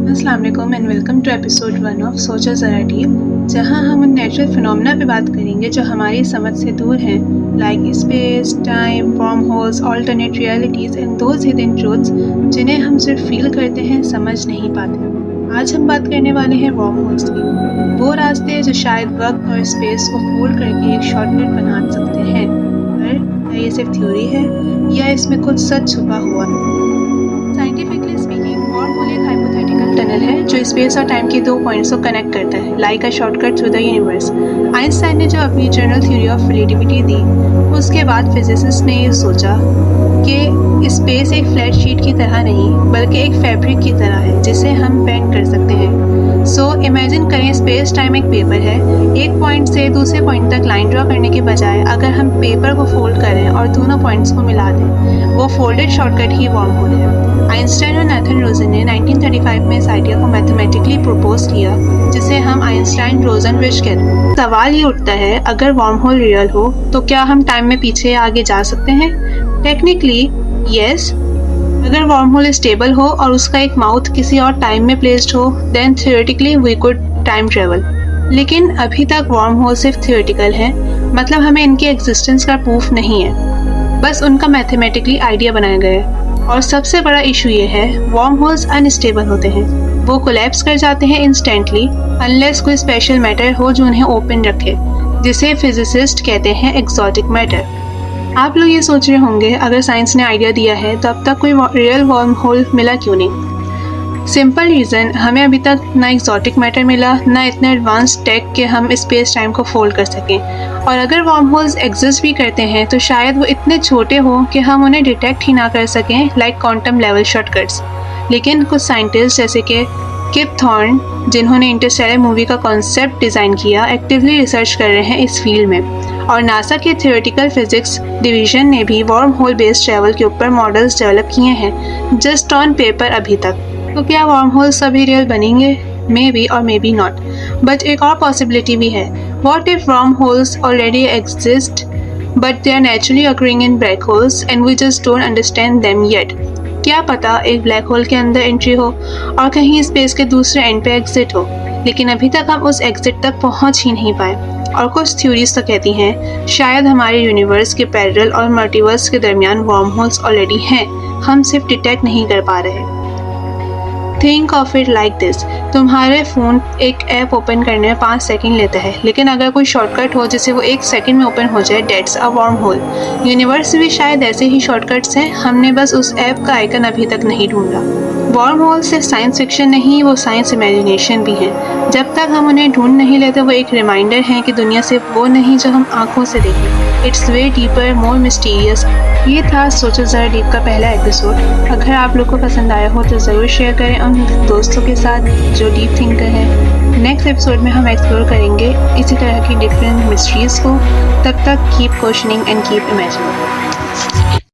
अस्सलाम वालेकुम and welcome to episode 1 of सोचो ज़रा डीप, जहां हम उन नेचुरल फिनोमेना पे बात करेंगे जो हमारी समझ से दूर हैं, like space, time, worm holes, alternate realities and those hidden truths जिन्हें हम सिर्फ फील करते हैं, समझ नहीं पाते। आज हम बात करने वाले हैं वर्म होल्स की, वो रास्ते जो शायद वक्त और स्पेस को फोल्ड करके एक शॉर्टकट बना सकते हैं। पर क्या ये सिर्फ थ्योरी है या इसमें कुछ सच छुपा हुआ है? साइंटिफिकली स्पीकिंग, वर्म होल एक हाइपोथेटिकल टनल है जो स्पेस और टाइम के दो पॉइंट्स को कनेक्ट करता है, like a shortcut through the universe. Einstein ने जो अपनी जनरल थ्योरी ऑफ रिलेटिविटी दी, उसके बाद फिजिसिस्ट ने ये सोचा कि स्पेस एक फ्लैट शीट की तरह नहीं बल्कि एक फैब्रिक की तरह है जिसे हम बेंड कर सकते हैं। सो इमेजिन करें, स्पेस टाइम एक पेपर है। एक पॉइंट से दूसरे पॉइंट तक लाइन ड्रॉ करने के बजाय अगर हम पेपर को फोल्ड करें और दोनों पॉइंट्स को मिला दें, वो फोल्डेड शॉर्टकट ही वर्म होल है। आइंस्टाइन और नाथन रोजन ने 1935 में इस आइडिया को मैथमेटिकली प्रपोज किया, जिसे हम आइंस्टाइन रोजन ब्रिज कहते हैं। सवाल ये उठता है, अगर वर्म होल रियल हो तो क्या हम टाइम में पीछे या आगे जा सकते हैं? Technically yes. अगर वर्म होल स्टेबल हो और उसका एक माउथ किसी और टाइम में प्लेस्ड हो, then theoretically we could time travel. लेकिन अभी तक वर्म होल सिर्फ थियोरेटिकल है, मतलब हमें इनके एग्जिस्टेंस का प्रूफ नहीं है, बस उनका मैथमेटिकली आइडिया बनाया गया है। और सबसे बड़ा इशू ये है, वर्म होल्स अनस्टेबल होते हैं, वो कोलैप्स कर जाते हैं इंस्टेंटली अनलेस कोई स्पेशल मैटर हो जो उन्हें ओपन रखे, जिसे फिजिसिस्ट कहते हैं एक्सोटिक मैटर। आप लोग ये सोच रहे होंगे, अगर साइंस ने आइडिया दिया है तो अब तक कोई रियल वर्म होल मिला क्यों नहीं? सिंपल रीज़न, हमें अभी तक ना एक्सोटिक मैटर मिला, ना इतना एडवांस टेक कि हम स्पेस टाइम को फोल्ड कर सकें। और अगर वर्म होल्स एग्जिस्ट भी करते हैं तो शायद वो इतने छोटे हों कि हम उन्हें डिटेक्ट ही ना कर सकें, लाइक क्वांटम लेवल शॉर्टकट्स। लेकिन कुछ साइंटिस्ट जैसे कि किप थॉर्न, जिन्होंने इंटरस्टेलर मूवी का कॉन्सेप्ट डिज़ाइन किया, एक्टिवली रिसर्च कर रहे हैं इस फील्ड में। और नासा के थियोरेटिकल फिजिक्स डिवीजन ने भी वर्म होल बेस्ड ट्रैवल के ऊपर मॉडल्स डेवलप किए हैं, जस्ट ऑन पेपर अभी तक। तो क्या वर्म होल्स सभी रियल बनेंगे? मे बी और मे बी नॉट। बट एक और पॉसिबिलिटी भी है, what if wormholes already exist but they are naturally occurring in black holes and we just don't understand them yet. क्या पता एक ब्लैक होल के अंदर एंट्री हो और कहीं स्पेस के दूसरे एंड पे एग्जिट हो, लेकिन अभी तक हम उस एग्जिट तक पहुंच ही नहीं पाए। और कुछ थ्योरीज तो कहती हैं शायद हमारे यूनिवर्स के पैरेलल और मल्टीवर्स के दरमियान वर्म होल्स ऑलरेडी हैं, हम सिर्फ डिटेक्ट नहीं कर पा रहे। Think of it like this, तुम्हारे फ़ोन एक ऐप ओपन करने में 5 सेकंड लेता है, लेकिन अगर कोई शॉर्टकट हो जिसे वो 1 सेकंड में ओपन हो जाए, डेट्स अ वर्म होल। यूनिवर्स भी शायद ऐसे ही शॉर्टकट्स हैं, हमने बस उस ऐप का आइकन अभी तक नहीं ढूंढा। वर्म होल सिर्फ साइंस फिक्शन नहीं, वो साइंस इमेजिनेशन भी है। जब तक हम उन्हें ढूंढ नहीं लेते, वो एक रिमाइंडर है कि दुनिया सिर्फ वो नहीं जो हम आंखों से देखें। It's way deeper, more mysterious. ये था सोचो ज़रा डीप का पहला एपिसोड। अगर आप लोग को पसंद आया हो तो ज़रूर शेयर करें उन दोस्तों के साथ जो डीप थिंकर है। नेक्स्ट एपिसोड में हम एक्सप्लोर करेंगे इसी तरह की डिफरेंट मिस्ट्रीज़ को। तब तक keep questioning and keep imagining.